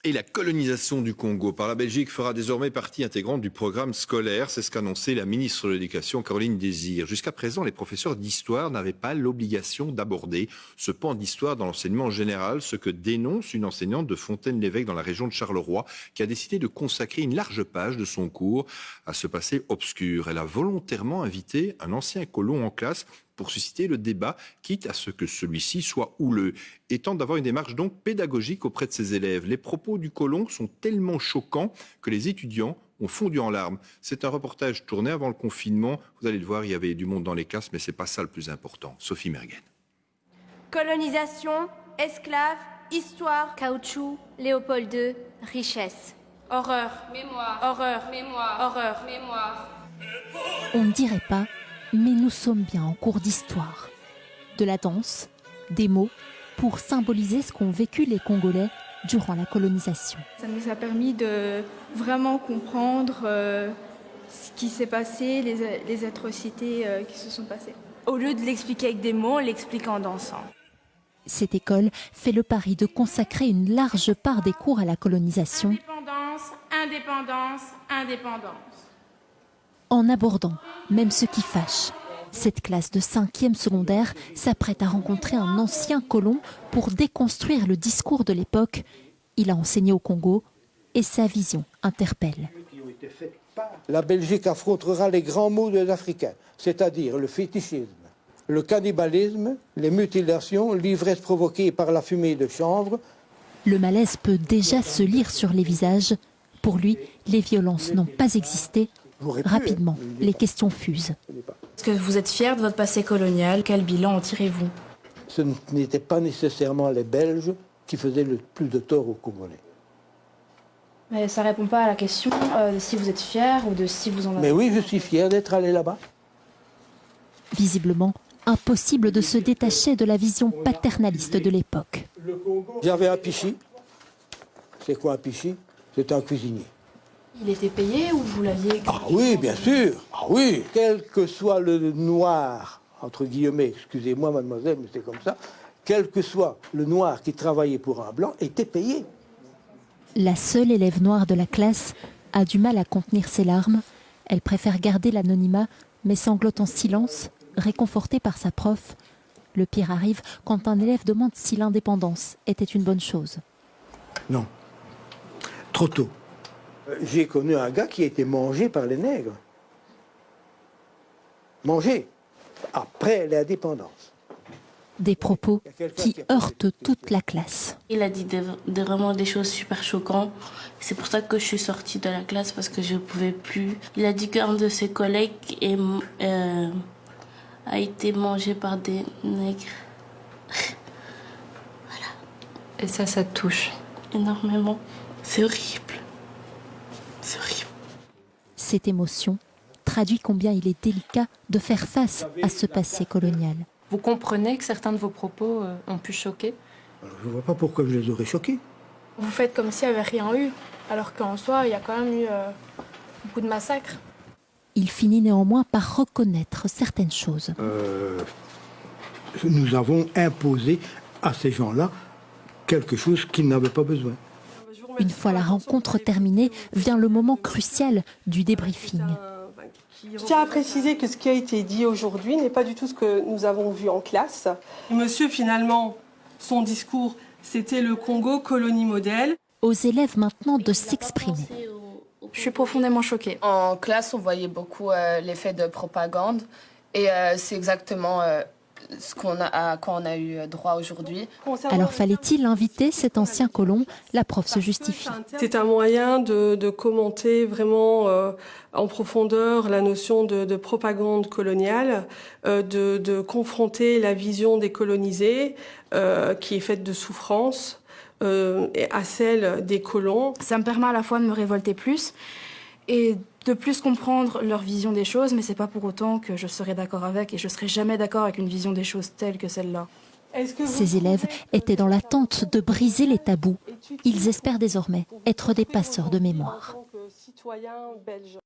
Et la colonisation du Congo par la Belgique fera désormais partie intégrante du programme scolaire. C'est ce qu'a annoncé la ministre de l'Éducation, Caroline Désir. Jusqu'à présent, les professeurs d'histoire n'avaient pas l'obligation d'aborder ce pan d'histoire dans l'enseignement général, ce que dénonce une enseignante de Fontaine-l'Évêque dans la région de Charleroi, qui a décidé de consacrer une large page de son cours à ce passé obscur. Elle a volontairement invité un ancien colon en classe pour susciter le débat, quitte à ce que celui-ci soit houleux, et tente d'avoir une démarche donc pédagogique auprès de ses élèves. Les propos du colon sont tellement choquants que les étudiants ont fondu en larmes. C'est un reportage tourné avant le confinement. Vous allez le voir, il y avait du monde dans les classes, mais c'est pas ça le plus important. Sophie Mergen. Colonisation, esclaves, histoire, caoutchouc, Léopold II, richesse. Horreur, mémoire, horreur, mémoire, horreur, mémoire. On ne dirait pas, mais nous sommes bien en cours d'histoire. De la danse, des mots, pour symboliser ce qu'ont vécu les Congolais durant la colonisation. Ça nous a permis de vraiment comprendre ce qui s'est passé, les atrocités qui se sont passées. Au lieu de l'expliquer avec des mots, on l'explique en dansant. Cette école fait le pari de consacrer une large part des cours à la colonisation. Indépendance, indépendance, indépendance. En abordant même ce qui fâche. Cette classe de 5e secondaire s'apprête à rencontrer un ancien colon pour déconstruire le discours de l'époque. Il a enseigné au Congo et sa vision interpelle. La Belgique affrontera les grands maux des Africains, c'est-à-dire le fétichisme, le cannibalisme, les mutilations, l'ivresse provoquée par la fumée de chanvre. Le malaise peut déjà se lire sur les visages. Pour lui, les violences n'ont pas existé. Rapidement, les questions fusent. Est-ce que vous êtes fier de votre passé colonial? Quel bilan en tirez-vous? Ce n'étaient pas nécessairement les Belges qui faisaient le plus de tort aux Congolais. Mais ça ne répond pas à la question de si vous êtes fier ou de si vous en avez. Mais oui, je suis fier d'être allé là-bas. Visiblement, impossible de se détacher de la vision paternaliste de l'époque. J'avais un pichi. C'est quoi un pichi? C'est un cuisinier. Il était payé ou vous l'aviez... Ah oui, bien sûr. Ah oui. Quel que soit le noir, entre guillemets, excusez-moi mademoiselle, mais c'est comme ça, quel que soit le noir qui travaillait pour un blanc, était payé. La seule élève noire de la classe a du mal à contenir ses larmes. Elle préfère garder l'anonymat, mais sanglote en silence, réconfortée par sa prof. Le pire arrive quand un élève demande si l'indépendance était une bonne chose. Non. Trop tôt. J'ai connu un gars qui a été mangé par les nègres. Mangé. Après l'indépendance. Des propos qui heurtent toute la classe. Il a dit vraiment des choses super choquantes. C'est pour ça que je suis sortie de la classe, parce que je ne pouvais plus. Il a dit qu'un de ses collègues a été mangé par des nègres. Voilà. Et ça te touche? Énormément. C'est horrible. C'est horrible. Cette émotion traduit combien il est délicat de faire face à ce passé colonial. Vous comprenez que certains de vos propos ont pu choquer? Alors, je ne vois pas pourquoi je les aurais choqués. Vous faites comme s'il n'y avait rien eu, alors qu'en soi, il y a quand même eu beaucoup de massacres. Il finit néanmoins par reconnaître certaines choses. Nous avons imposé à ces gens-là quelque chose qu'ils n'avaient pas besoin. Une fois la rencontre terminée, vient le moment crucial du débriefing. Je tiens à préciser que ce qui a été dit aujourd'hui n'est pas du tout ce que nous avons vu en classe. Monsieur, finalement, son discours, c'était le Congo, colonie modèle. Aux élèves maintenant de s'exprimer. Je suis profondément choquée. En classe, on voyait beaucoup l'effet de propagande. Et c'est exactement à quoi on a eu droit aujourd'hui. Alors fallait-il inviter cet ancien colon? La prof se justifie. C'est un moyen de commenter vraiment en profondeur la notion de propagande coloniale, de confronter la vision des colonisés, qui est faite de souffrance, à celle des colons. Ça me permet à la fois de me révolter plus et de plus comprendre leur vision des choses, mais c'est pas pour autant que je serai d'accord avec, et je serai jamais d'accord avec une vision des choses telle que celle-là. Ces élèves étaient dans l'attente de briser les tabous. Ils espèrent désormais être des passeurs de mémoire.